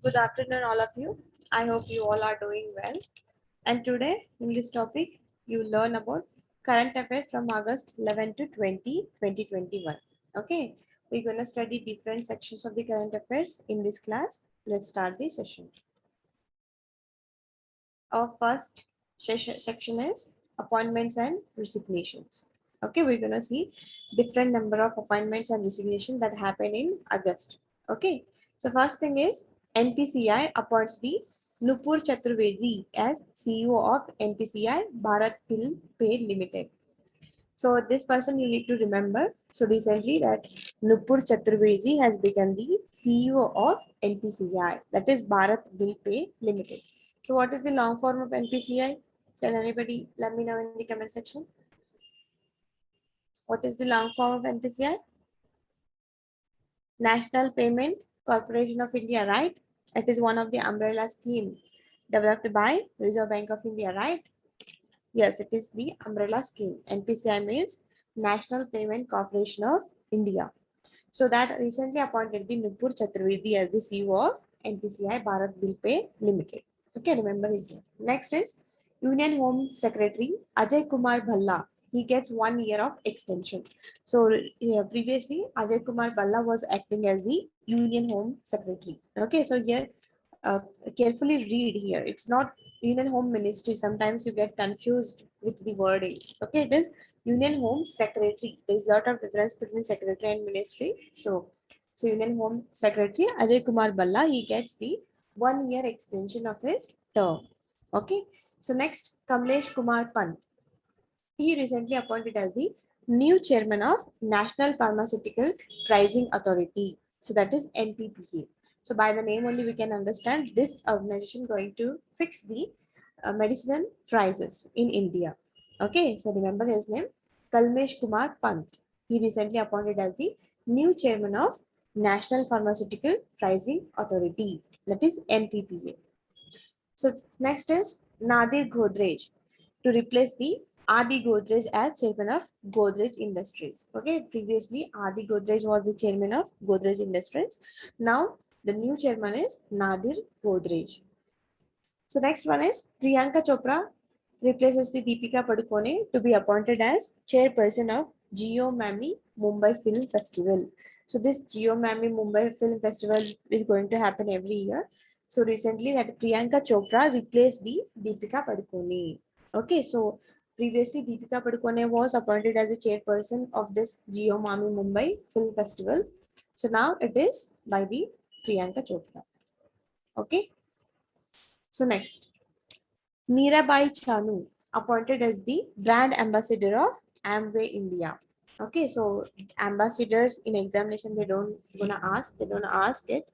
Good afternoon, all of you. I hope you all are doing well. And today, in this topic, you learn about current affairs from August 11 to 20, 2021. Okay, we're going to study different sections of the current affairs in this class. Let's start the session. Our first section is appointments and resignations. Okay, we're going to see different number of appointments and resignations that happen in August. Okay, so first thing is NPCI appoints the Nupur Chaturvedi as CEO of NPCI Bharat Bill Pay Limited. So this person you need to remember. So recently that Nupur Chaturvedi has become the CEO of NPCI, that is Bharat Bill Pay Limited. So what is the long form of NPCI? Can anybody let me know in the comment section? What is the long form of NPCI? National Payment Corporation of India, right? It is one of the umbrella scheme developed by Reserve Bank of India, right? Yes, it is the umbrella scheme. NPCI means National Payment Corporation of India. So that recently appointed the Nupur Chaturvedi as the CEO of NPCI Bharat Bill Pay Limited. Okay, remember his name. Next is Union Home Secretary Ajay Kumar Bhalla. He gets 1 year of extension. So previously Ajay Kumar Bhalla was acting as the Union Home Secretary. Okay, so here carefully read here. It's not Union Home Ministry. Sometimes you get confused with the wording. Okay, it is Union Home Secretary. There is a lot of difference between secretary and ministry. So Union Home Secretary Ajay Kumar Bhalla, he gets the 1 year extension of his term. Okay. So next, Kamlesh Kumar Pant. He recently appointed as the new chairman of National Pharmaceutical Pricing Authority. So that is NPPA. So by the name only we can understand this organization going to fix the medicinal prices in India. Okay, so remember his name, Kalmesh Kumar Pant. He recently appointed as the new chairman of National Pharmaceutical Pricing Authority, that is NPPA. So next is Nadir Godrej to replace the Adi Godrej as chairman of Godrej Industries. Okay, previously Adi Godrej was the chairman of Godrej Industries. Now the new chairman is Nadir Godrej. So next one is Priyanka Chopra replaces the Deepika Padukone to be appointed as chairperson of Geo Mami Mumbai Film Festival. So this Geo Mami Mumbai Film Festival is going to happen every year. So recently that Priyanka Chopra replaced the Deepika Padukone. Okay, so previously Deepika Padukone was appointed as the chairperson of this Geo Mami Mumbai Film Festival. So now it is by the Priyanka Chopra. Okay. So next, Mirabai Chanu appointed as the brand ambassador of Amway India. Okay, so ambassadors in examination they don't ask it.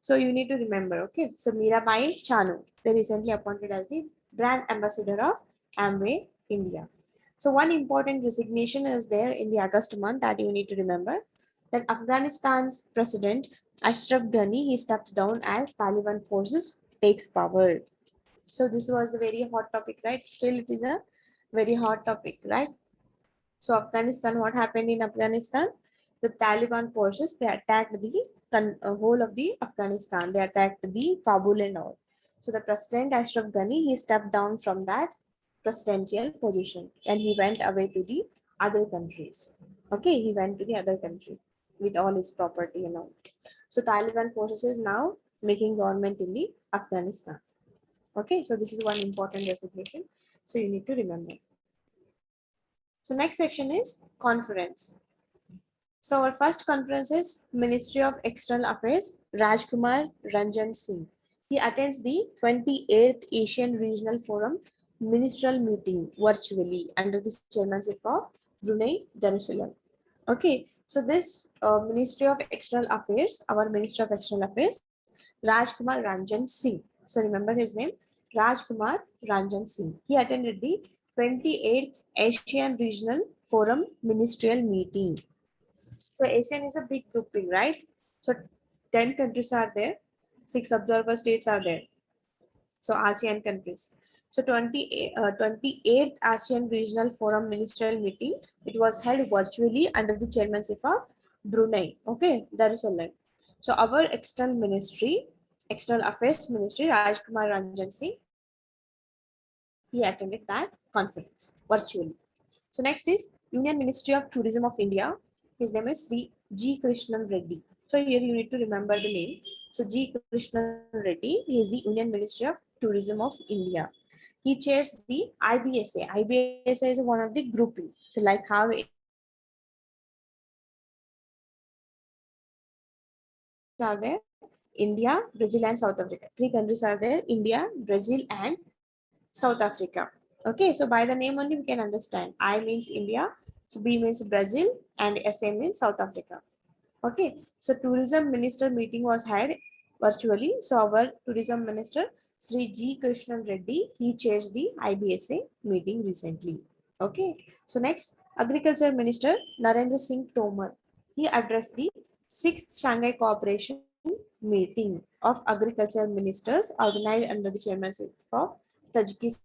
So you need to remember. Okay, so Mirabai Chanu, they recently appointed as the brand ambassador of Amway India. So one important resignation is there in the August month that you need to remember, that Afghanistan's president Ashraf Ghani, he stepped down as Taliban forces takes power. So this was a very hot topic, right? Still it is a very hot topic, right? So Afghanistan, what happened in Afghanistan? The Taliban forces, they attacked the whole of the Afghanistan. They attacked the Kabul and all. So the president Ashraf Ghani, he stepped down from that presidential position and he went away to the other countries. Okay, he went to the other country with all his property and all. So Taliban forces is now making government in the Afghanistan. Okay, so this is one important resignation. So you need to remember. So next section is conference. So our first conference is Ministry of External Affairs, Rajkumar Ranjan Singh. He attends the 28th Asian Regional Forum ministerial meeting virtually under the chairmanship of Brunei Darussalam. Okay, so this Ministry of External Affairs, our Minister of External Affairs, Rajkumar Ranjan Singh. So remember his name, Rajkumar Ranjan Singh. He attended the 28th Asian Regional Forum Ministerial Meeting. So ASEAN is a big grouping, right? So 10 countries are there, 6 observer states are there. So ASEAN countries. So 28th ASEAN Regional Forum Ministerial Meeting, it was held virtually under the chairmanship of Brunei, okay, Darussalam. So our external ministry, External Affairs Ministry, Rajkumar Ranjan Singh, he attended that conference virtually. So next is Union Ministry of Tourism of India. His name is Sri G. Krishnan Reddy. So here you need to remember the name. So G. Krishnan Reddy, he is the Union Ministry of Tourism of India. He chairs the IBSA. IBSA is one of the grouping. So like how India has three countries are there. India, Brazil, and South Africa. Three countries are there: India, Brazil, and South Africa. Okay, so by the name only we can understand. I means India, so B means Brazil, and SA means South Africa. Okay, so tourism minister meeting was had virtually. So our tourism minister Sri G. Krishnan Reddy, he chaired the IBSA meeting recently. Okay, so next agriculture minister Narendra Singh Tomar, he addressed the 6th Shanghai Cooperation meeting of agriculture ministers organized under the chairmanship of Tajikistan.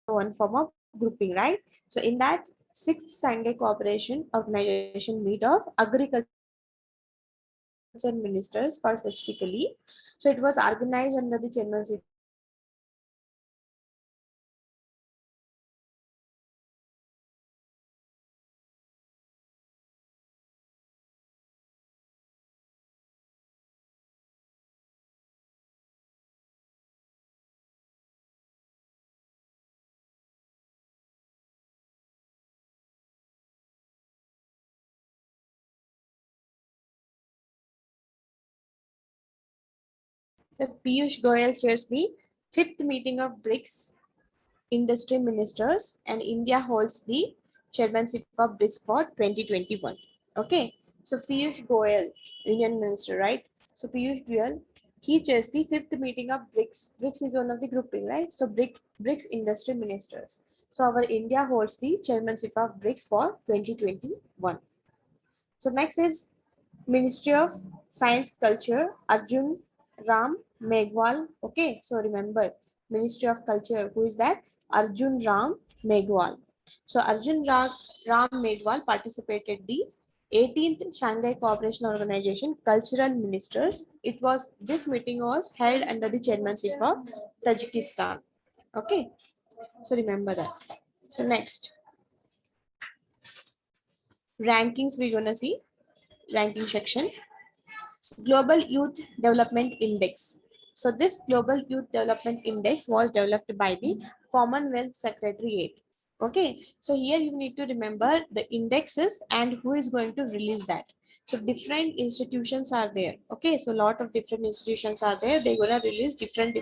One form of grouping, right? So in that 6th Shanghai Cooperation Organization meet of agriculture ministers for specifically, so it was organized under the chairmanship of Tajikistan. Okay, so remember that. So next, the Piyush Goyal chairs the 5th meeting of BRICS industry ministers, and India holds the chairmanship of BRICS for 2021. Okay, so Piyush Goyal, Union Minister, right? So Piyush Goyal, he chairs the 5th meeting of BRICS. BRICS is one of the grouping, right? So BRICS industry ministers. So our India holds the chairmanship of BRICS for 2021. So next is Ministry of Science Culture, Arjun Ram Meghwal. Okay, so remember Ministry of Culture. Who is that? Arjun Ram Meghwal. So Ram Meghwal participated the 18th Shanghai Cooperation Organization Cultural Ministers. This meeting was held under the chairmanship of Tajikistan. Okay, so remember that. So next rankings we're gonna see ranking section. Global Youth Development Index. So this Global Youth Development Index was developed by the Commonwealth Secretariat. Okay, so here you need to remember the indexes and who is going to release that. So different institutions are there. Okay, so a lot of different institutions are there. They're gonna release different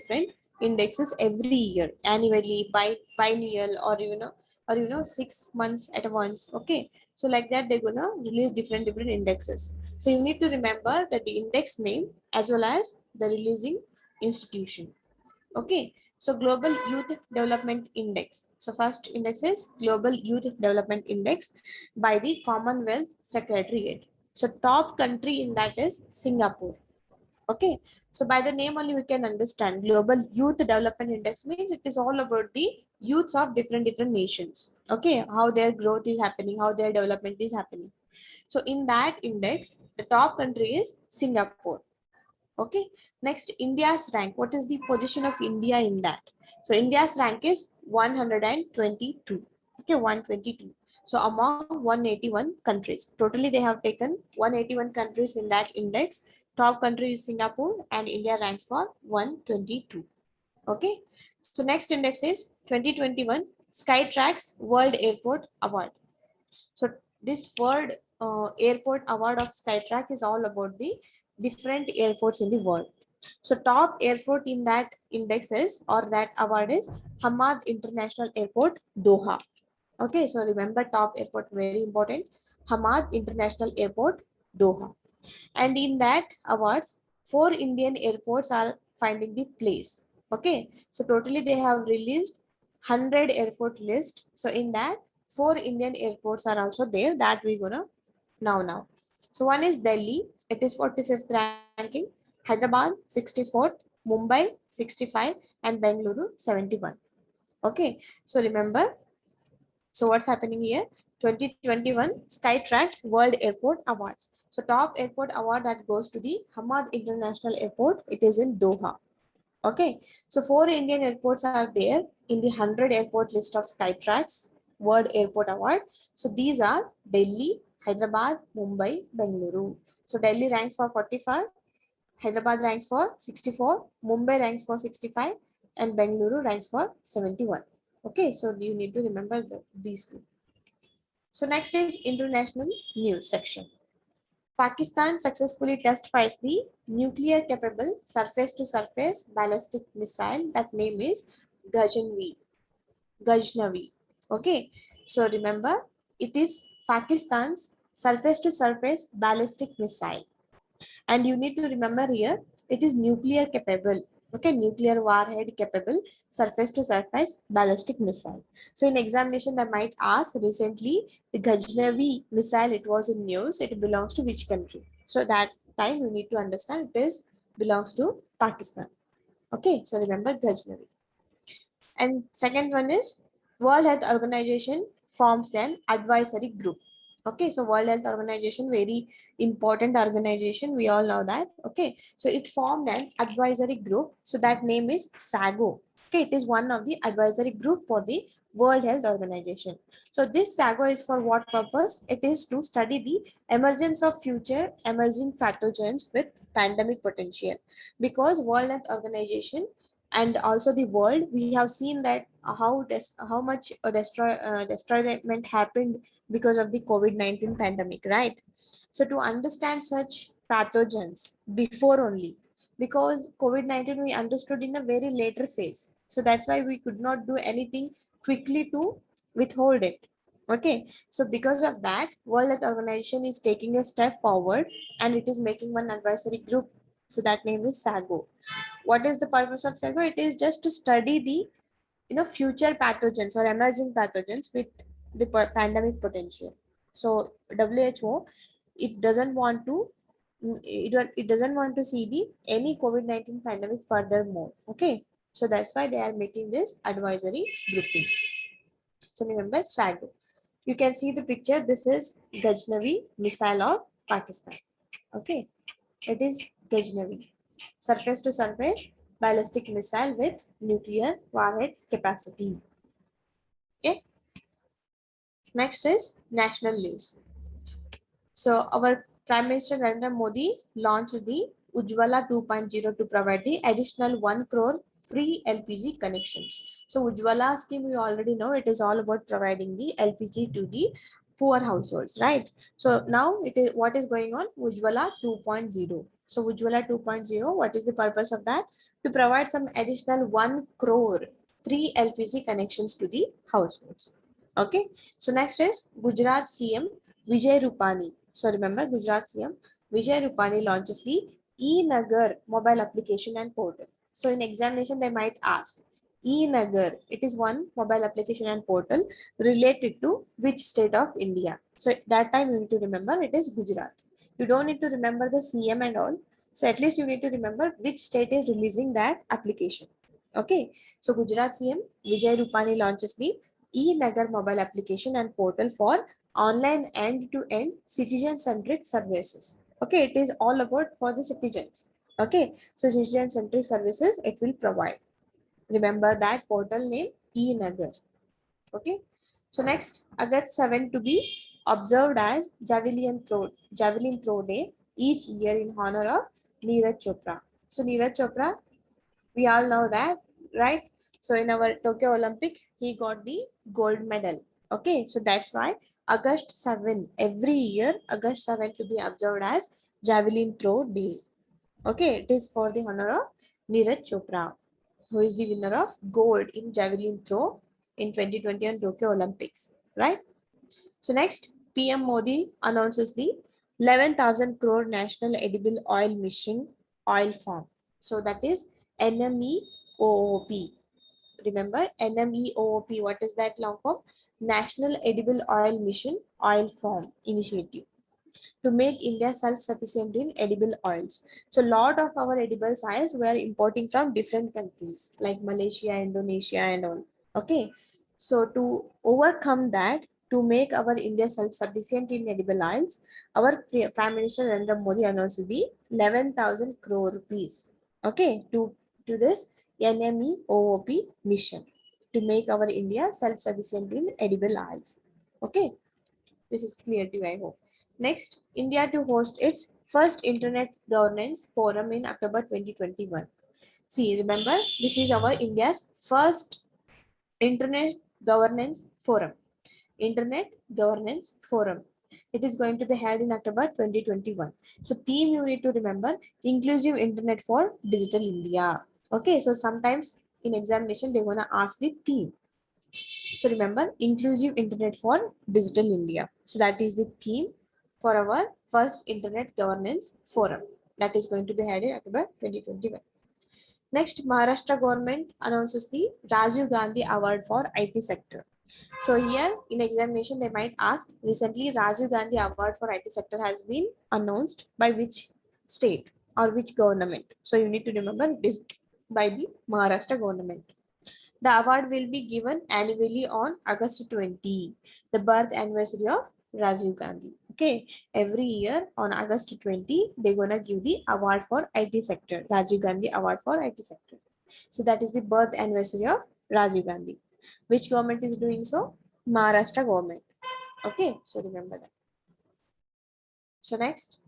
indexes every year, annually, biennial, or 6 months at once. Okay, so like that they're gonna release different indexes. So you need to remember that the index name as well as the releasing institution. Okay, so Global Youth Development Index. So first index is Global Youth Development Index by the Commonwealth Secretariat. So top country in that is Singapore. Okay, so by the name only we can understand Global Youth Development Index means it is all about the youths of different nations. Okay, how their growth is happening, how their development is happening. So in that index, the top country is Singapore. Okay, next India's rank. What is the position of India in that? So India's rank is 122. Okay, 122. So among 181 countries, totally they have taken 181 countries in that index. Top country is Singapore and India ranks for 122. Okay, so next index is 2021 Skytrax World Airport Award. So this World Airport Award of Skytrack is all about the different airports in the world. So top airport in that index is, or that award is, Hamad International Airport, Doha. Okay, so remember top airport, very important. Hamad International Airport, Doha. And in that awards, 4 Indian airports are finding the place. Okay, so totally they have released 100 airport list. So in that, 4 Indian airports are also there that we're gonna now. So one is Delhi, it is 45th ranking, Hyderabad 64th, Mumbai 65, and Bengaluru 71. Okay, so remember So what's happening here? 2021 Skytrax World Airport Awards. So top airport award that goes to the Hamad International Airport. It is in Doha. Okay. So 4 Indian airports are there in the 100 airport list of Skytrax World Airport Award. So these are Delhi, Hyderabad, Mumbai, Bengaluru. So Delhi ranks for 45, Hyderabad ranks for 64, Mumbai ranks for 65, and Bengaluru ranks for 71. Okay, so you need to remember these two. So next is international news section. Pakistan successfully test fires the nuclear capable surface to surface ballistic missile. That name is Ghaznavi. Ghaznavi. Okay, so remember it is Pakistan's surface to surface ballistic missile. And you need to remember here, it is nuclear capable. Okay, nuclear warhead capable surface to surface ballistic missile. So in examination, they might ask recently the Ghaznavi missile, it was in news, it belongs to which country? So that time you need to understand it is belongs to Pakistan. Okay, so remember Ghaznavi. And second one is World Health Organization forms an advisory group. Okay, so World Health Organization, very important organization. We all know that. Okay, so it formed an advisory group. So that name is SAGO. Okay, it is one of the advisory group for the World Health Organization. So this SAGO is for what purpose? It is to study the emergence of future emerging pathogens with pandemic potential. Because World Health Organization and also the world, we have seen that how much destroyment happened because of the COVID-19 pandemic, right? So to understand such pathogens before only, because COVID-19 we understood in a very later phase, so that's why we could not do anything quickly to withhold it. Okay, so because of that, World Health Organization is taking a step forward and it is making one advisory group. So that name is SAGO. What is the purpose of SAGO? It is just to study the future pathogens or emerging pathogens with the pandemic potential. So WHO, it doesn't want to it doesn't want to see the any COVID-19 pandemic furthermore. Okay, so that's why they are making this advisory grouping. So remember SAGO. You can see the picture. This is Ghaznavi missile of Pakistan. Okay, it is Ghaznavi, surface to surface ballistic missile with nuclear warhead capacity. Okay. Next is national news. So our Prime Minister Narendra Modi launched the Ujjwala 2.0 to provide the additional 1 crore free LPG connections. So Ujjwala scheme, we already know it is all about providing the LPG to the poor households, right? So now it is what is going on? Ujjwala 2.0. So Ujjwala 2.0, what is the purpose of that? To provide some additional 1 crore free LPG connections to the households. Okay. So next is Gujarat CM Vijay Rupani. So remember Gujarat CM Vijay Rupani launches the e-Nagar mobile application and portal. So in examination they might ask e-Nagar. It is one mobile application and portal related to which state of India. So that time you need to remember it is Gujarat. You don't need to remember the CM and all. So at least you need to remember which state is releasing that application. Okay. So Gujarat CM Vijay Rupani launches the e-Nagar mobile application and portal for online end-to-end citizen-centric services. Okay, it is all about for the citizens. Okay, so citizen-centric services it will provide. Remember that portal name e-Nagar. Okay, so next August 7 to be observed as Javelin Throw Day each year in honor of Neeraj Chopra. So Neeraj Chopra, we all know that, right? So in our Tokyo Olympic, he got the gold medal. Okay, so that's why August 7, every year, August 7 to be observed as Javelin Throw Day. Okay, it is for the honor of Neeraj Chopra, who is the winner of gold in Javelin Throw in 2020 on Tokyo Olympics, right? So next, PM Modi announces the 11,000 crore National Edible Oil Mission Oil Farm. So that is NMEOOP. Remember NMEOOP, what is that long form? National Edible Oil Mission Oil Farm Initiative to make India self-sufficient in edible oils. So a lot of our edible oils we are importing from different countries like Malaysia, Indonesia and all. Okay. So to overcome that, to make our India self-sufficient in edible oils, our Prime Minister Narendra Modi announced the 11,000 crore rupees. Okay, to this NMEOOP mission to make our India self-sufficient in edible oils. Okay, this is clear to you, I hope. Next, India to host its first Internet Governance Forum in October 2021. See, remember, this is our India's first Internet Governance Forum. Internet Governance Forum. It is going to be held in October 2021. So theme you need to remember, inclusive internet for digital India. Okay, so sometimes in examination they're gonna ask the theme. So remember, inclusive internet for digital India. So that is the theme for our first Internet Governance Forum. That is going to be held in October 2021. Next, Maharashtra government announces the Rajiv Gandhi Award for IT sector. So here in examination they might ask, recently Rajiv Gandhi Award for IT sector has been announced by which state or which government. So you need to remember it is by the Maharashtra government. The award will be given annually on August 20, the birth anniversary of Rajiv Gandhi. Okay, every year on August 20, they're gonna give the award for IT sector, Rajiv Gandhi Award for IT sector. So that is the birth anniversary of Rajiv Gandhi. Which government is doing so? Maharashtra government. Okay, so remember that. So next,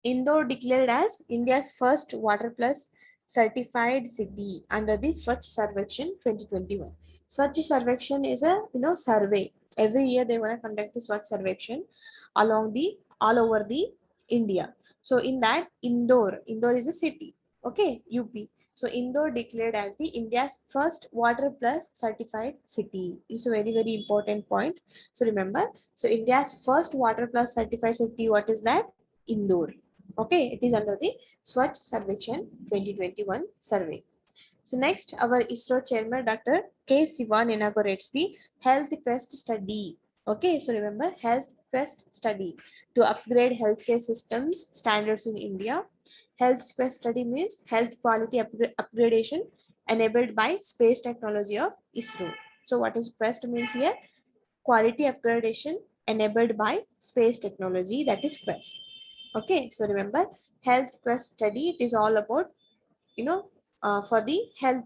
Indore declared as India's first Water Plus certified city under the Swachh Sarvekshan 2021. Swachh Sarvekshan is a survey. Every year they want to conduct the Swachh Sarvekshan all over the India. So in that Indore is a city. Okay, UP. So Indore declared as the India's first Water Plus certified city. It's a very important point. So remember, so India's first Water Plus certified city, what is that? Indore. Okay, it is under the Swachh Sarvekshan 2021 survey. So next, our ISRO chairman, Dr. K. Sivan inaugurates the Health Quest study. Okay, so remember Health Quest study to upgrade healthcare systems standards in India. Health Quest study means health quality upgradation enabled by space technology of ISRO. So what is Quest means here? Quality upgradation enabled by space technology, that is Quest. Okay, so remember Health Quest study, it is all about for the health,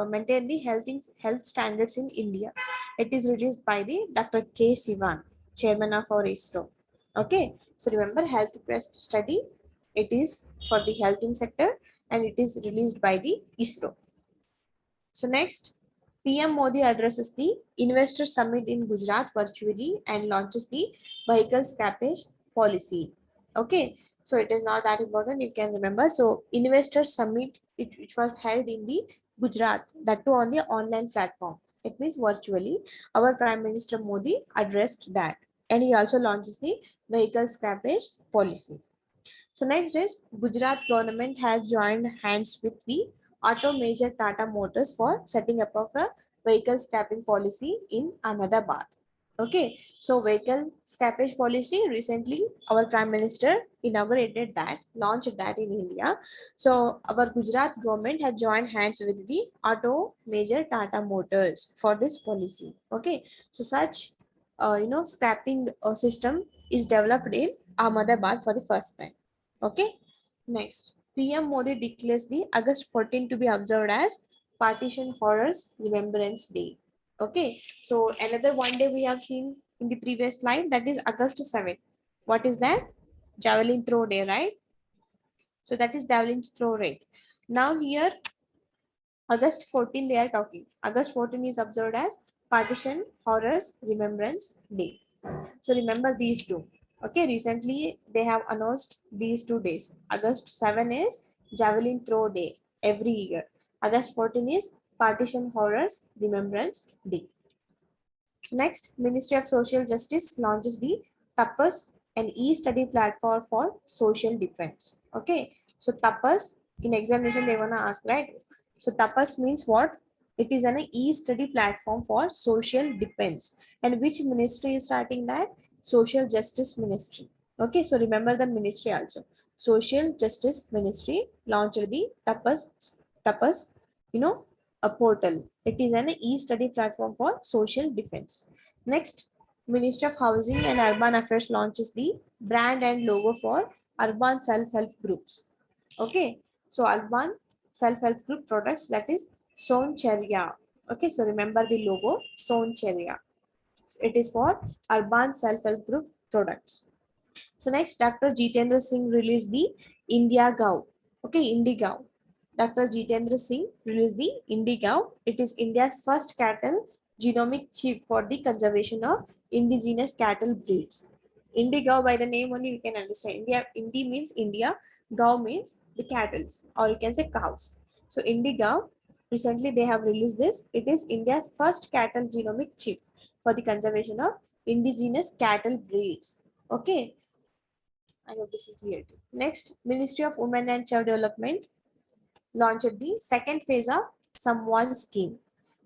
maintain the health standards in India. It is released by the Dr. K. Sivan, chairman of our ISRO. Okay, so remember Health Quest study, it is for the healthing sector and it is released by the ISRO. So next, PM Modi addresses the Investor Summit in Gujarat virtually and launches the vehicle scrappage policy. Okay, so it is not that important, you can remember. So Investor Summit, which was held in the Gujarat, that too on the online platform. It means virtually. Our Prime Minister Modi addressed that. And he also launches the vehicle scrappage policy. So next is Gujarat government has joined hands with the auto major Tata Motors for setting up of a vehicle scrapping policy in Ahmedabad. Okay, so vehicle scrappage policy, recently our Prime Minister inaugurated that, launched that in India. So our Gujarat government has joined hands with the auto major Tata Motors for this policy. Okay, so such scrapping system is developed in Ahmedabad for the first time. Okay, next, PM Modi declares the August 14 to be observed as Partition Horrors Remembrance Day. Okay, so another one day we have seen in the previous slide, that is August 7th. What is that? Javelin throw day, right? So that is javelin throw rate. Now here August 14 they are talking. August 14 is observed as Partition Horrors Remembrance Day. So remember these two. Okay, recently they have announced these 2 days. August 7 is Javelin Throw Day every year. August 14 is Partition Horrors Remembrance Day. So next, Ministry of Social Justice launches the Tapas, an e-study platform for social defense. Okay, so Tapas, in examination they wanna ask, right? So Tapas means what? It is an e-study platform for social defense. And which ministry is starting that? Social Justice Ministry. Okay, so remember the ministry also. Social Justice Ministry launched the Tapas, you know, a portal. It is an e-study platform for social defense. Next, Ministry of Housing and Urban Affairs launches the brand and logo for urban self-help groups. Okay, so urban self-help group products, that is Soncheria. Okay, so remember the logo Soncheria. It is for urban self-help group products. So next, Dr. Jitendra Singh released the India Gov. Okay, IndiGov. Dr. Jitendra Singh released the IndiGov. It is India's first cattle genomic chip for the conservation of indigenous cattle breeds. IndiGov, by the name only you can understand. Indi means India, Gov means the cattle, or you can say cows. So IndiGov, recently they have released this. It is India's first cattle genomic chip for the conservation of indigenous cattle breeds. Okay, I hope this is clear. Next, Ministry of Women and Child Development launched the second phase of Samvad scheme.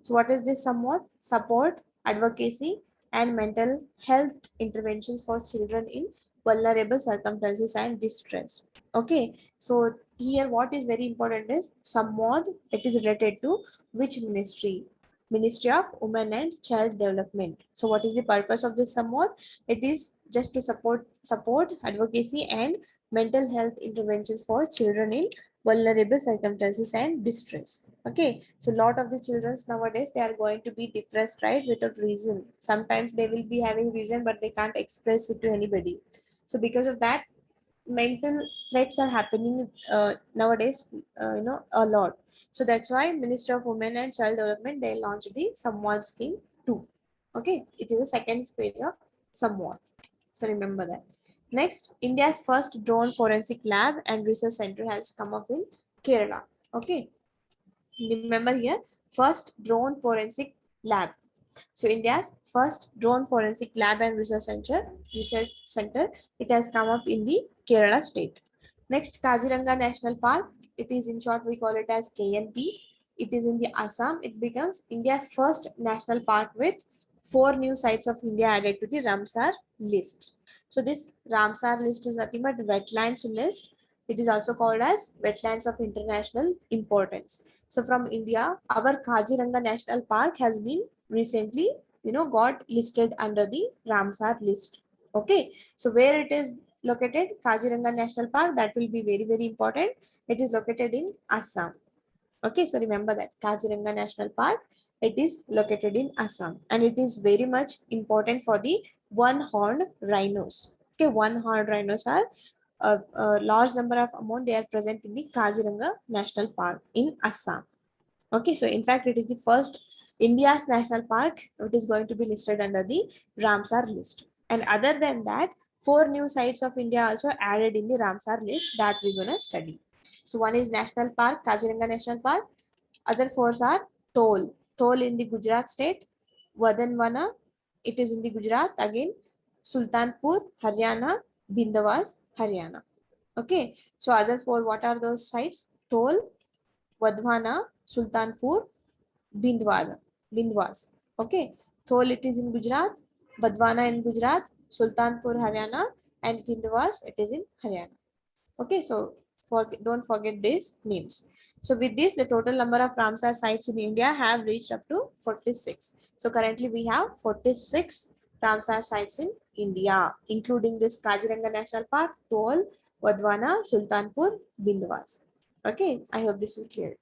So what is this Samvad? Support, advocacy, and mental health interventions for children in vulnerable circumstances and distress. Okay, so here what is very important is Samvad. It is related to which ministry? Ministry of Women and Child Development. So what is the purpose of this Samvad? It is just to support advocacy and mental health interventions for children in vulnerable circumstances and distress. Okay, so a lot of the children nowadays, they are going to be depressed, right, without reason. Sometimes they will be having reason but they can't express it to anybody. So because of that, mental threats are happening nowadays, a lot. So that's why Ministry of Women and Child Development, they launched the Samvad scheme 2. Okay, it is the second stage of Samvad, so remember that. Next, India's first drone forensic lab and research center has come up in Kerala. Okay, remember here, first drone forensic lab. So India's first drone forensic lab and research center, it has come up in the Kerala state. Next, Kaziranga National Park. It is, in short, we call it as KNP. It is in the Assam. It becomes India's first national park with 4 new sites of India added to the Ramsar list. So this Ramsar list is nothing but wetlands list. It is also called as wetlands of international importance. So from India, our Kaziranga National Park has been recently, got listed under the Ramsar list. Okay, so where it is located, Kaziranga National Park, that will be very, very important. It is located in Assam. Okay, so remember that Kaziranga National Park, it is located in Assam, and it is very much important for the one-horned rhinos. Okay, one-horned rhinos are a large number of amount, they are present in the Kaziranga National Park in Assam. Okay, so in fact, it is the first India's national park. It is going to be listed under the Ramsar list. And other than that, 4 new sites of India also added in the Ramsar list that we're gonna study. So one is National Park, Kaziranga National Park. Other 4 are Toll. Toll in the Gujarat state. Vadanvana, it is in the Gujarat again. Sultanpur, Haryana. Bindwas, Haryana. Okay, so other 4, what are those sites? Toll, Vadhwana, Sultanpur, Bindwas. Okay, Thol, it is in Gujarat, Badwana in Gujarat, Sultanpur, Haryana, and Bindwas, it is in Haryana. Okay, so don't forget these names. So with this, the total number of Ramsar sites in India have reached up to 46. So currently we have 46 Ramsar sites in India, including this Kaziranga National Park, Thol, Vadhwana, Sultanpur, Bindwas. Okay, I hope this is clear.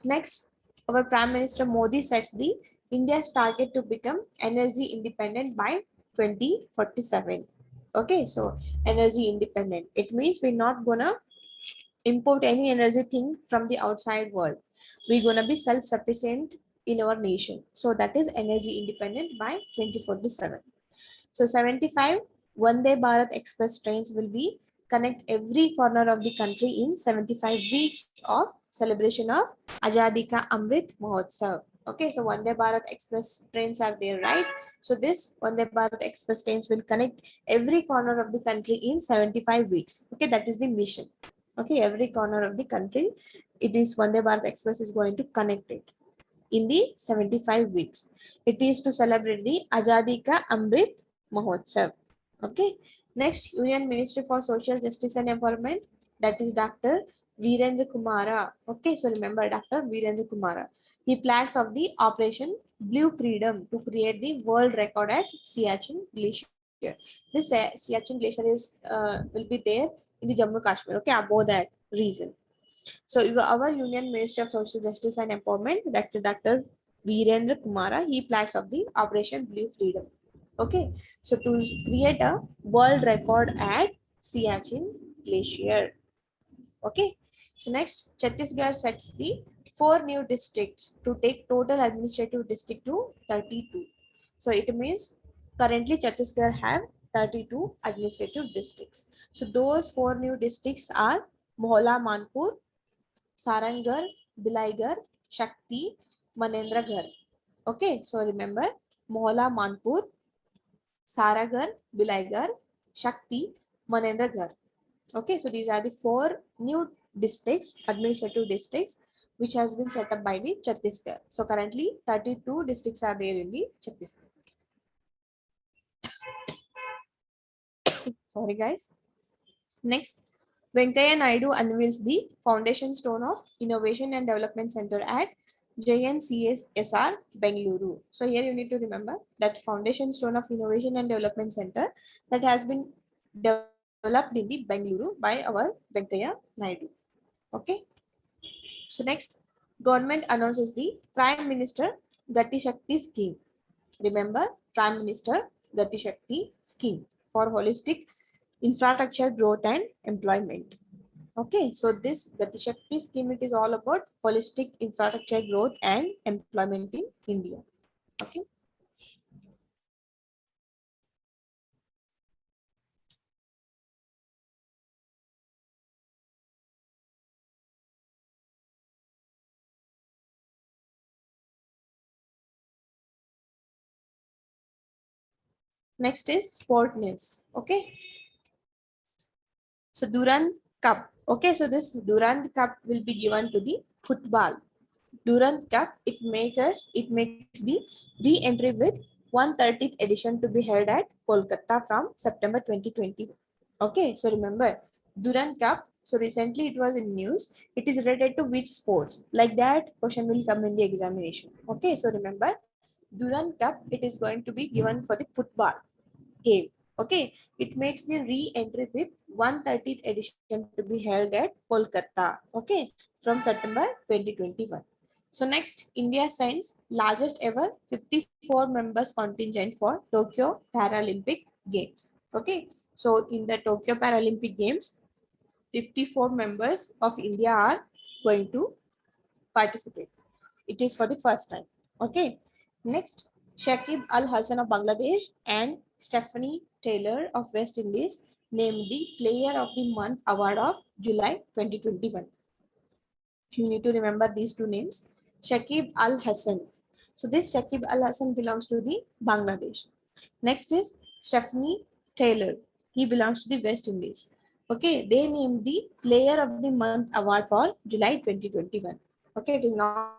Next, our Prime Minister Modi sets the India's target to become energy independent by 2047. Okay, so energy independent. It means we're not gonna import any energy thing from the outside world. We're gonna be self-sufficient in our nation. So that is energy independent by 2047. So 75 Vande Bharat Express trains will be connect every corner of the country in 75 weeks of celebration of Azadi Ka Amrit Mahotsav. Okay, so Vande Bharat Express trains are there, right? So this Vande Bharat Express trains will connect every corner of the country in 75 weeks. Okay, that is the mission. Okay, every corner of the country, it is Vande Bharat Express is going to connect it in the 75 weeks. It is to celebrate the Azadi Ka Amrit Mahotsav. Okay. Next, Union Ministry for Social Justice and Empowerment, that is Dr. Virendra Kumara. Okay, so remember Dr. Virendra Kumara. He plans of the Operation Blue Freedom to create the world record at Siachen Glacier. This Siachen Glacier is will be there in the Jammu Kashmir. Okay, above that reason. So our Union Minister of Social Justice and Empowerment, Dr. Virendra Kumara, he plans of the Operation Blue Freedom. Okay, so to create a world record at Siachen Glacier. Okay, so next Chhattisgarh sets the 4 new districts to take total administrative district to 32. So it means currently Chhattisgarh have 32 administrative districts. So those 4 new districts are Mohla Manpur, Sarangarh, Bilaigarh, Shakti, Manendragarh. Okay, so remember Mohla Manpur, Saragarh, Bilaigarh, Shakti, Manendragarh. Okay, so these are the 4 new districts, administrative districts, which has been set up by the Chhattisgarh. So currently 32 districts are there in the Chhattisgarh. Sorry guys. Next, Venkaiah Naidu unveils the foundation stone of Innovation and Development Center at JNCSR Bengaluru. So here you need to remember that foundation stone of Innovation and Development Center that has been developed in the Bengaluru by our Venkaiah Naidu. Okay. So next, government announces the Prime Minister Gati Shakti scheme. Remember, Prime Minister Gati Shakti scheme for holistic infrastructure growth and employment. Okay, so this Gati Shakti scheme, it is all about holistic infrastructure growth and employment in India. Okay. Next is sport news. Okay. So Durand Cup. Okay, so this Durand Cup will be given to the football. Durand Cup, it makes the re-entry with 130th edition to be held at Kolkata from September 2020. Okay, so remember Durand Cup. So recently it was in news. It is related to which sports? Like that question will come in the examination. Okay, so remember Durand Cup. It is going to be given for the football game. Okay, it makes the re-entry with 130th edition to be held at Kolkata. Okay, from September 2021. So next, India signs largest ever 54 members contingent for Tokyo Paralympic Games. Okay, so in the Tokyo Paralympic Games, 54 members of India are going to participate. It is for the first time. Okay. Next, Shakib Al Hassan of Bangladesh and Stephanie Taylor of West Indies named the Player of the Month award of July 2021. You need to remember these two names. Shakib Al Hassan. So this Shakib Al Hassan belongs to the Bangladesh. Next is Stephanie Taylor. He belongs to the West Indies. Okay, they named the Player of the Month award for July 2021. Okay, it is not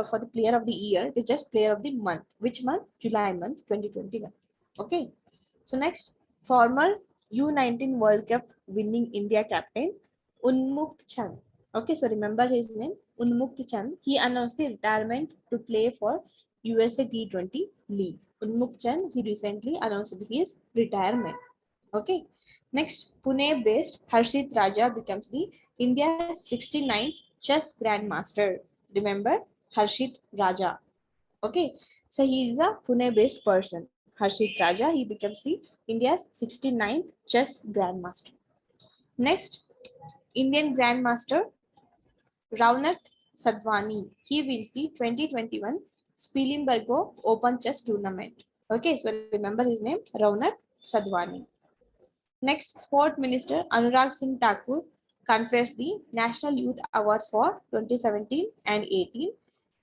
for the Player of the Year. It is just Player of the Month. Which month? July month 2021. Okay. So next, former U19 World Cup winning India captain Unmukt Chand. Okay, so remember his name, Unmukt Chand. He announced the retirement to play for USA T20 League. Unmukt Chand, he recently announced his retirement. Okay. Next, Pune-based Harshit Raja becomes the India's 69th chess grandmaster. Remember, Harshit Raja. Okay. So he is a Pune-based person. Harshit Raja, he becomes the India's 69th chess grandmaster. Next, Indian grandmaster Raunak Sadhwani. He wins the 2021 Spilimbergo Open Chess Tournament. Okay, so remember his name, Raunak Sadhwani. Next, Sport Minister Anurag Singh Thakur confers the National Youth Awards for 2017 and 18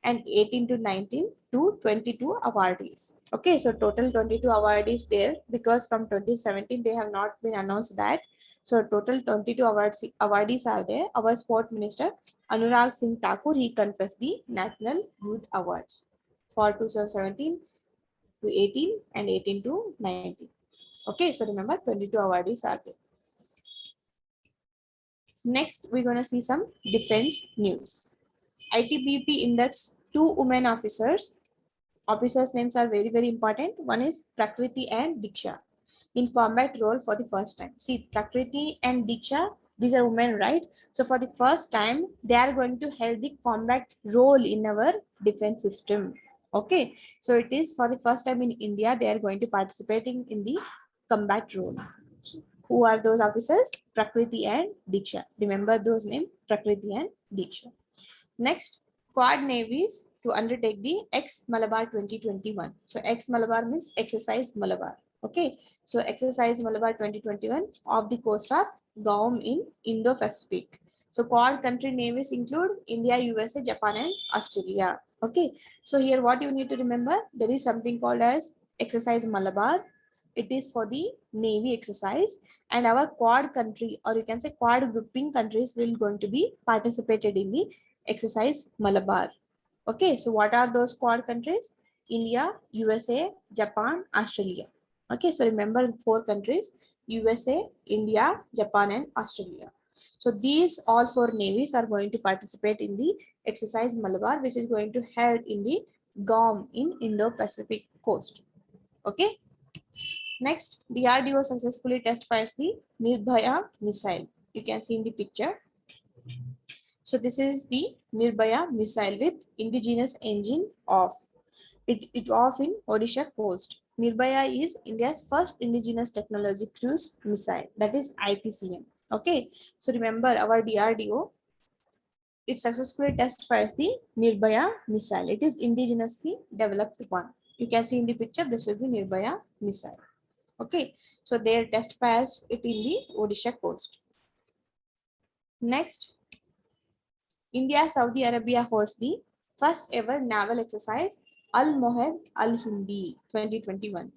and 18 to 19 to 22 awardees. Okay, so total 22 awardees there because from 2017 they have not been announced that. So total 22 awardees are there. Our Sport Minister Anurag Singh Thakur, he confers the National Youth Awards for 2017 to 18 and 18 to 19. Okay, so remember 22 awardees are there. Next, we're going to see some defense news. ITBP inducts 2 women officers. Officers' names are very, very important. One is Prakriti and Diksha in combat role for the first time. See, Prakriti and Diksha, these are women, right? So for the first time, they are going to hold the combat role in our defense system. Okay, so it is for the first time in India, they are going to participating in the combat role. Who are those officers? Prakriti and Diksha. Remember those names, Prakriti and Diksha. Next, Quad navies to undertake the Ex-Malabar 2021. So Ex-Malabar means Exercise Malabar. Okay, so Exercise Malabar 2021 off the coast of Guam in Indo-Pacific. So Quad country navies include India, USA, Japan, and Australia. Okay, so here what you need to remember, there is something called as Exercise Malabar. It is for the Navy exercise, and our Quad country, or you can say Quad grouping countries, will going to be participated in the Exercise Malabar. Okay, so what are those Quad countries? India, USA, Japan, Australia. Okay, so remember 4 countries: USA, India, Japan, and Australia. So these all 4 navies are going to participate in the Exercise Malabar, which is going to held in the Guam in Indo-Pacific coast. Okay. Next, DRDO successfully test fires the Nirbhaya missile. You can see in the picture. So this is the Nirbhaya missile with indigenous engine off. It off in Odisha coast. Nirbhaya is India's first indigenous technology cruise missile, that is IPCM. Okay, so remember our DRDO, it successfully test fires the Nirbhaya missile. It is indigenously developed one. You can see in the picture, this is the Nirbhaya missile. Okay, so they test fires it in the Odisha coast. Next, India Saudi Arabia holds the first ever naval exercise Al Mohed Al Hindi 2021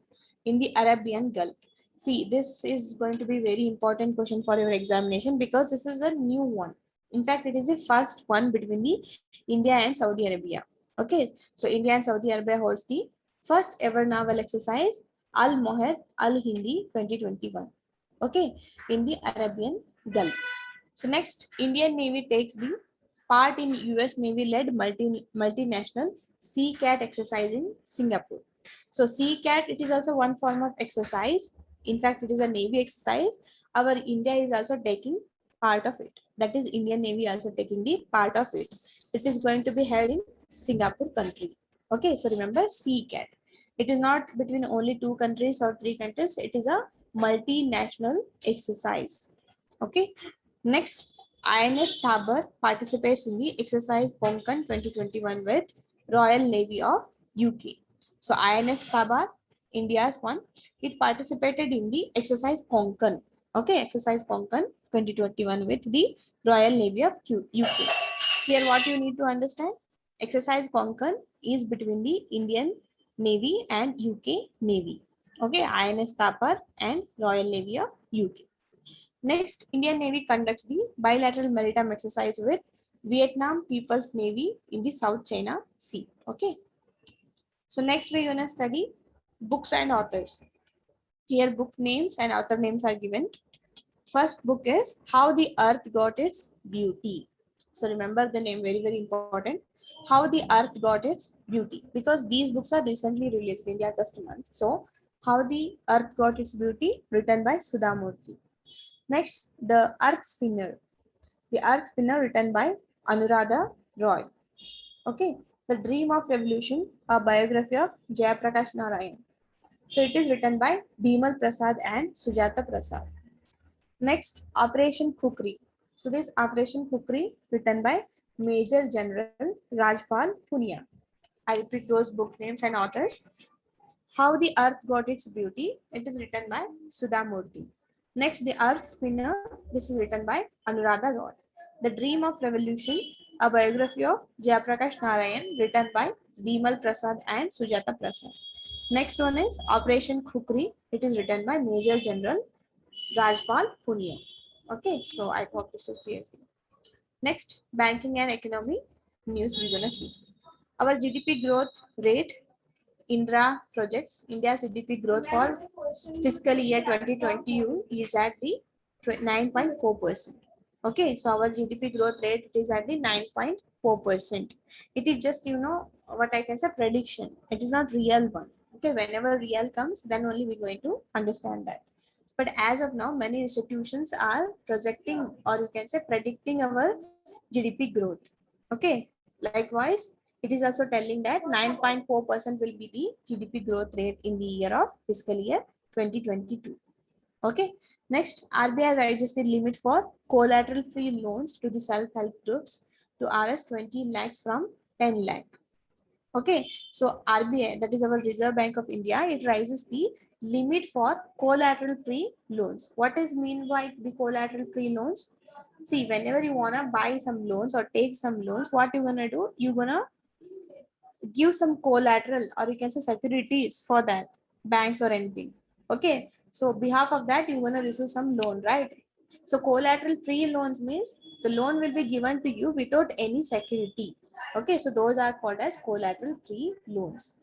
in the Arabian Gulf. See, this is going to be very important question for your examination because this is a new one. In fact, it is the first one between the India and Saudi Arabia. Okay, so India and Saudi Arabia holds the first ever naval exercise Al Mohed Al Hindi 2021. Okay, in the Arabian Gulf. So next, Indian Navy takes the part in US Navy-led multinational SEACAT exercise in Singapore. So SEACAT, it is also one form of exercise. In fact, it is a Navy exercise. Our India is also taking part of it. That is Indian Navy also taking the part of it. It is going to be held in Singapore country. Okay, so remember SEACAT. It is not between only 2 countries or 3 countries. It is a multinational exercise. Okay, next, INS Thabur participates in the exercise Konkan 2021 with Royal Navy of UK. So INS Thabur, India's one, it participated in the exercise Konkan. Okay, exercise Konkan 2021 with the Royal Navy of UK. Here what you need to understand, exercise Konkan is between the Indian Navy and UK Navy. Okay, INS Thabur and Royal Navy of UK. Next, Indian Navy conducts the bilateral maritime exercise with Vietnam People's Navy in the South China Sea. Okay. So next we're gonna study books and authors. Here book names and author names are given. First book is How the Earth Got Its Beauty. So remember the name, very, very important. How the Earth Got Its Beauty. Because these books are recently released in the August month. So How the Earth Got Its Beauty, written by Sudha Murthy. Next, The Earth Spinner. The Earth Spinner, written by Anuradha Roy. Okay. The Dream of Revolution, a biography of Jayaprakash Narayan. So it is written by Bimal Prasad and Sujata Prasad. Next, Operation Kukri. So this Operation Kukri, written by Major General Rajpal Punia. I repeat those book names and authors. How the Earth Got Its Beauty. It is written by Sudha Murthy. Next, The Earth Spinner. This is written by Anuradha Roy. The Dream of Revolution, a biography of Jayaprakash Narayan, written by Bimal Prasad and Sujata Prasad. Next one is Operation Kukri. It is written by Major General Rajpal Punia. Okay, so I hope this is clear. Next, banking and economy news we're gonna see. Our GDP growth rate, Indra projects India's GDP growth for fiscal year 2020 is at the 9.4%. Okay, so our GDP growth rate is at the 9.4%. It is just, what I can say, prediction. It is not real one. Okay, whenever real comes, then only we're going to understand that. But as of now, many institutions are projecting, or you can say predicting, our GDP growth. Okay, likewise, it is also telling that 9.4% will be the GDP growth rate in the year of fiscal year 2022. Okay, next, RBI raises the limit for collateral free loans to the self-help groups to Rs 20 lakhs from 10 lakh. Okay, so RBI, that is our Reserve Bank of India, it raises the limit for collateral free loans. What is mean by the collateral free loans? See, whenever you wanna buy some loans or take some loans, what you gonna do? You're gonna give some collateral, or you can say securities for that, banks or anything. Okay, so behalf of that you're going to receive some loan, right? So collateral free loans means the loan will be given to you without any security. Okay, so those are called as collateral free loans.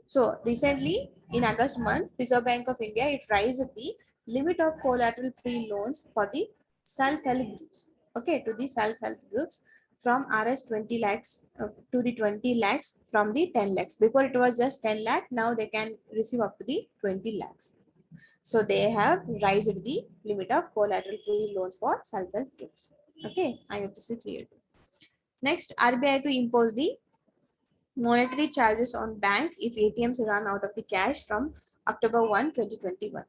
So recently in August month, Reserve Bank of India, it raised the limit of collateral free loans for the self-help groups. Okay, to the self-help groups from Rs 20 lakhs to the 20 lakhs from the 10 lakhs. Before it was just 10 lakh, now they can receive up to the 20 lakhs. So they have raised the limit of collateral free loans for self-help groups. Okay, I hope this is clear. Next, RBI to impose the monetary charges on bank if ATMs run out of the cash from October 1, 2021.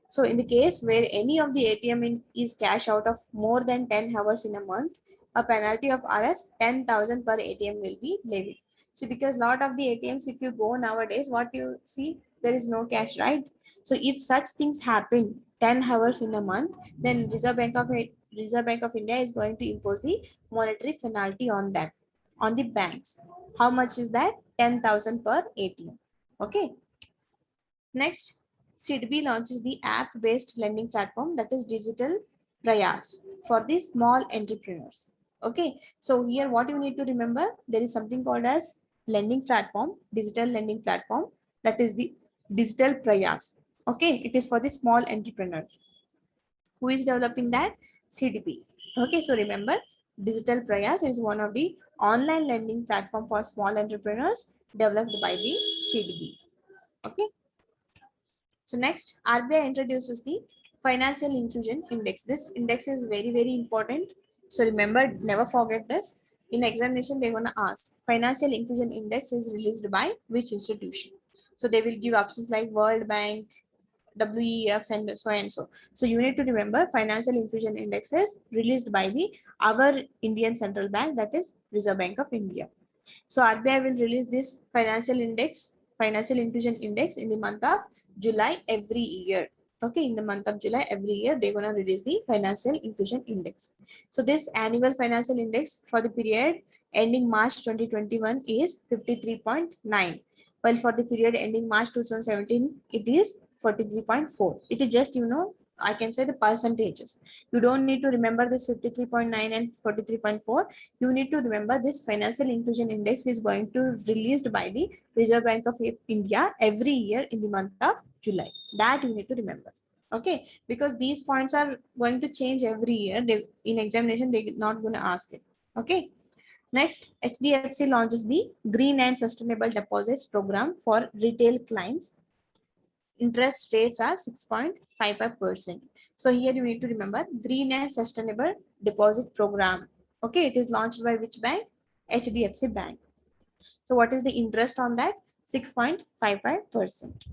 So in the case where any of the is cash out of more than 10 hours in a month, a penalty of Rs 10,000 per ATM will be levied. So because lot of the ATMs, if you go nowadays, what you see, there is no cash, right? So if such things happen 10 hours in a month, then Reserve Bank of India is going to impose the monetary penalty on them, on the banks. How much is that? 10,000 per ATM. Okay. Next, SIDBI launches the app-based lending platform, that is Digital Prayas, for the small entrepreneurs. Okay, so here what you need to remember, there is something called as lending platform, digital lending platform, that is the Digital Prayas. Okay, it is for the small entrepreneurs. Who is developing that? SIDBI. Okay, so remember, Digital Prayas is one of the online lending platform for small entrepreneurs developed by the SIDBI. Okay. So next, RBI introduces the Financial Inclusion Index. This index is very, very important. So remember, never forget this. In examination, they're going to ask, Financial Inclusion Index is released by which institution? So they will give options like World Bank, WEF, and so and so. So you need to remember, Financial Inclusion Index is released by the our Indian Central Bank, that is Reserve Bank of India. So RBI will release this financial inclusion index in the month of July every year. Okay, in the month of July every year, they're going to release the financial inclusion index. So this annual financial index for the period ending March 2021 is 53.9. While for the period ending March 2017, it is 43.4. It is just, I can say the percentages. You don't need to remember this 53.9 and 43.4. You need to remember this financial inclusion index is going to released by the Reserve Bank of India every year in the month of July. That you need to remember. Okay, because these points are going to change every year. They in examination they're not going to ask it. Okay. Next, HDFC launches the Green and Sustainable Deposits Program for retail clients. Interest rates are 6.55%. So here you need to remember Green and Sustainable Deposit Program. Okay, it is launched by which bank? HDFC Bank. So what is the interest on that? 6.55%.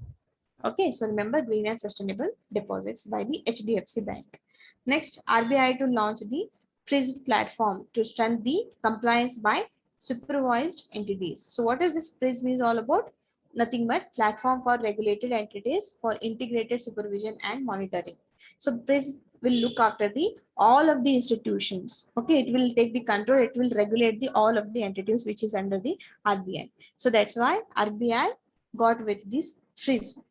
Okay, so remember Green and Sustainable Deposits by the HDFC Bank. Next, RBI to launch the PRISM platform to strengthen the compliance by supervised entities. So what is this PRISM is all about? Nothing but platform for regulated entities for integrated supervision and monitoring. So PRISM will look after the all of the institutions. Okay, it will take the control, it will regulate the all of the entities which is under the RBI. So that's why RBI got with this PRISM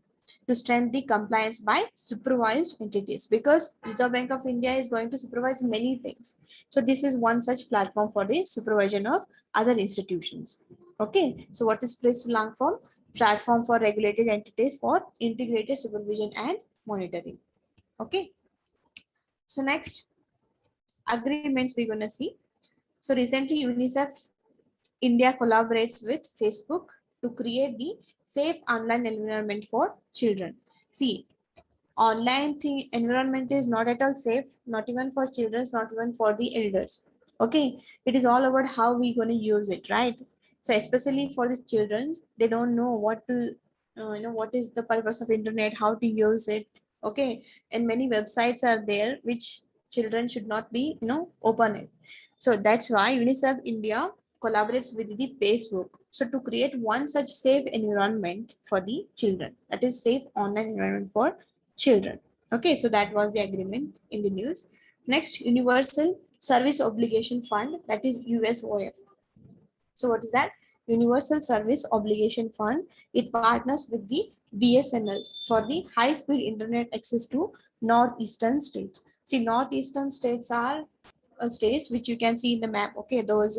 to strengthen the compliance by supervised entities, because Reserve Bank of India is going to supervise many things. So this is one such platform for the supervision of other institutions. Okay, so what is PRISM long form? Platform for regulated entities for integrated supervision and monitoring. Okay, so next, agreements we're gonna see. So recently UNICEF India collaborates with Facebook to create the safe online environment for children. See, online thing environment is not at all safe, not even for children, not even for the elders. Okay, it is all about how we going to use it, right? So especially for the children, they don't know what to what is the purpose of internet, how to use it. Okay, and many websites are there which children should not be open it. So that's why UNICEF India collaborates with the Facebook, so to create one such safe environment for the children, that is safe online environment for children. Okay, so that was the agreement in the news. Next, Universal Service Obligation Fund, that is USOF. So what is that? Universal Service Obligation Fund. It partners with the BSNL for the high-speed internet access to northeastern states. See, northeastern states are states which you can see in the map. Okay, those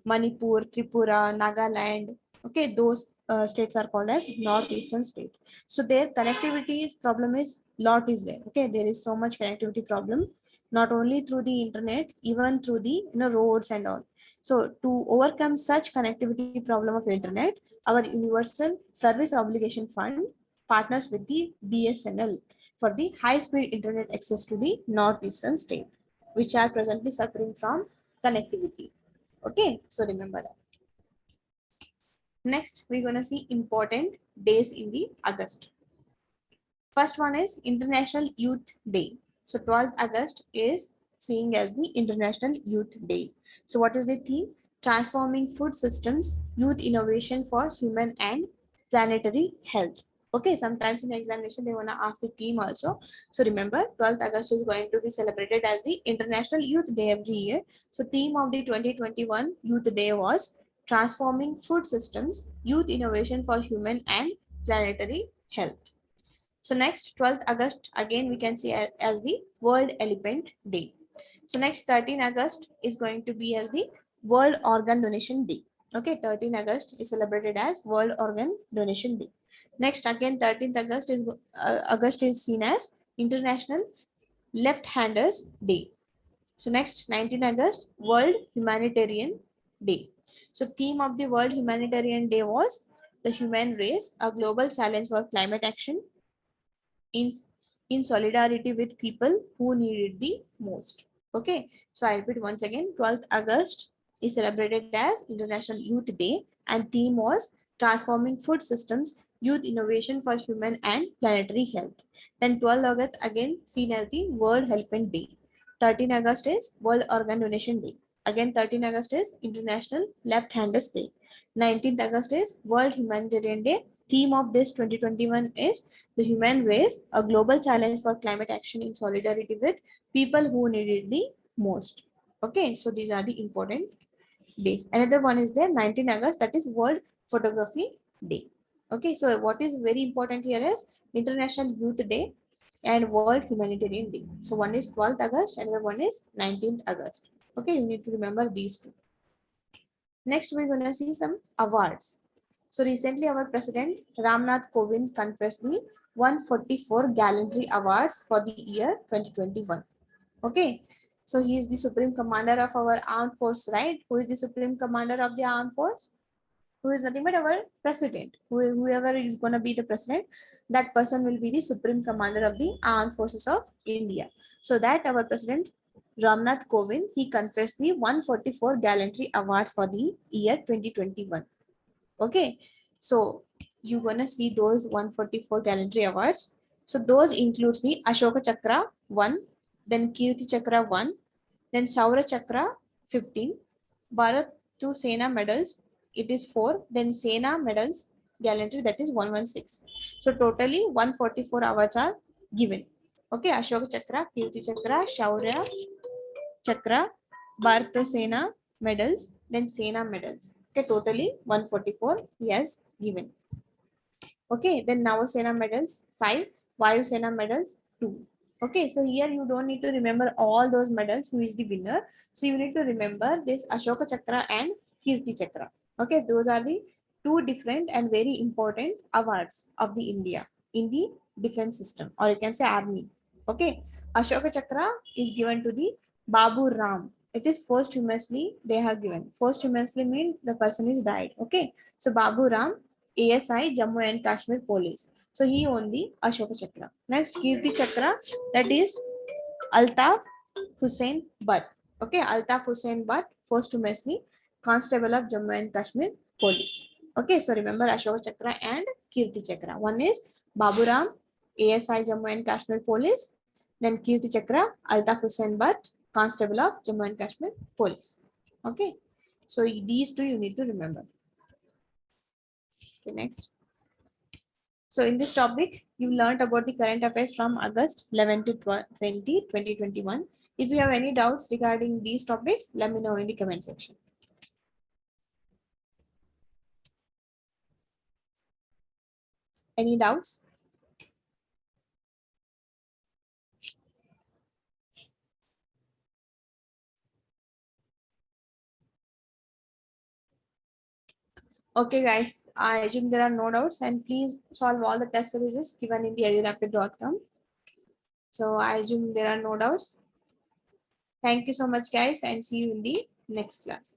Manipur, Tripura, Nagaland. Okay, those states are called as northeastern state. So their connectivity problem is lot is there. Okay, there is so much connectivity problem, not only through the internet, even through the roads and all. So to overcome such connectivity problem of internet, our Universal Service Obligation Fund partners with the BSNL for the high-speed internet access to the northeastern state, which are presently suffering from connectivity. Okay, so remember that. Next, we're gonna see important days in the August. First one is International Youth Day. So 12th August is seeing as the International Youth Day. So what is the theme? Transforming food systems, youth innovation for human and planetary health. Okay, sometimes in examination they want to ask the theme also. So remember, 12th August is going to be celebrated as the International Youth Day every year. So theme of the 2021 Youth Day was transforming food systems, youth innovation for human and planetary health. So next 12th August, again we can see as the World Elephant Day. So next 13 August is going to be as the World Organ Donation Day. Okay, 13 August is celebrated as World Organ Donation Day. Next again 13th August is seen as International Left-Handers Day. So next 19 August, World Humanitarian Day. So theme of the World Humanitarian Day was the human race, a global challenge for climate action in, in solidarity with people who need it the most. Okay, so I repeat once again, 12th August is celebrated as International Youth Day and theme was transforming food systems, youth innovation for human and planetary health. Then 12th August again seen as the World Helping Day. 13 August is World Organ Donation Day. Again 13 August is International Left-Handers Day. 19th August is World Humanitarian Day. Theme of this 2021 is the human race, a global challenge for climate action in solidarity with people who need it the most. Okay, so these are the important days. Another one is there 19 August, that is World Photography Day. Okay, so what is very important here is International Youth Day and World Humanitarian Day. So one is 12th August, another one is 19th August. Okay, you need to remember these two. Next, we're going to see some awards. So recently, our President Ramnath Kovind conferred the 144 Gallantry Awards for the year 2021. Okay, so he is the Supreme Commander of our armed force, right? Who is the Supreme Commander of the armed force? Who is nothing but our President. Whoever is going to be the President, that person will be the Supreme Commander of the armed forces of India. So that our President Ramnath Kovind, he confers the 144 Gallantry Awards for the year 2021. Okay, so you're gonna see those 144 Gallantry Awards. So those includes the Ashoka Chakra 1, then Kirti Chakra 1, then Shaura Chakra 15, Bharat to Sena medals, it is 4, then Sena medals Gallantry, that is 116. So totally 144 awards are given. Okay, Ashoka Chakra, Kirti Chakra, Shaurya Chakra, Bharat Sena medals, then Sena medals. Okay, totally 144 he has given. Okay, then Navasena medals 5, Vayu Sena medals 2. Okay, so here you don't need to remember all those medals who is the winner. So you need to remember this Ashoka Chakra and Kirti Chakra. Okay, those are the two different and very important awards of the India in the defense system, or you can say army. Okay, Ashoka Chakra is given to the Babu Ram. It is posthumously they have given. Posthumously means the person is died. Okay. So Babu Ram, ASI, Jammu and Kashmir Police. So he won the Ashoka Chakra. Next, Kirti Chakra, that is Altaf Hussain Butt. Okay, Altaf Hussain Butt, posthumously Constable of Jammu and Kashmir Police. Okay, so remember Ashoka Chakra and Kirti Chakra. One is Baburam, ASI Jammu and Kashmir Police. Then Kirti Chakra, Altaf Hussain Butt, Constable of Jammu and Kashmir Police. Okay, so these two you need to remember. Okay, next. So in this topic, you learned about the current affairs from August 11 to 20, 2021. If you have any doubts regarding these topics, let me know in the comment section. Any doubts? Okay, guys, I assume there are no doubts, and please solve all the test series given in the edurapid.com. So I assume there are no doubts. Thank you so much, guys, and see you in the next class.